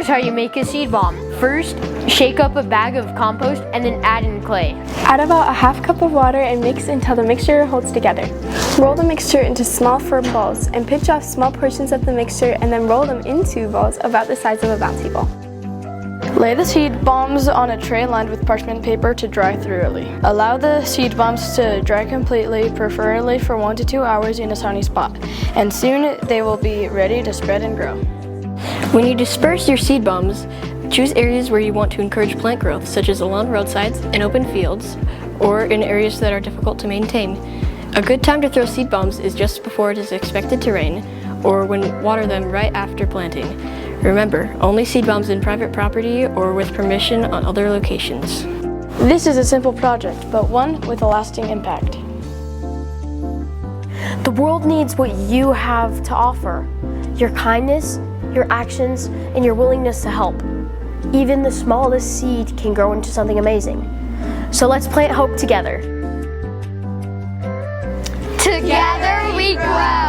Here's how you make a seed bomb. First, shake up a bag of compost and then add in clay. Add about a half cup of water and mix until the mixture holds together. Roll the mixture into small firm balls and pinch off small portions of the mixture and then roll them into balls about the size of a bouncy ball. Lay the seed bombs on a tray lined with parchment paper to dry thoroughly. Allow the seed bombs to dry completely, preferably for 1 to 2 hours in a sunny spot, and soon they will be ready to spread and grow. When you disperse your seed bombs, choose areas where you want to encourage plant growth, such as along roadsides, in open fields, or in areas that are difficult to maintain. A good time to throw seed bombs is just before it is expected to rain, or when water them right after planting. Remember, only seed bombs in private property or with permission on other locations. This is a simple project, but one with a lasting impact. The world needs what you have to offer. Your kindness, your actions, and your willingness to help. Even the smallest seed can grow into something amazing. So let's plant hope together. Together we grow!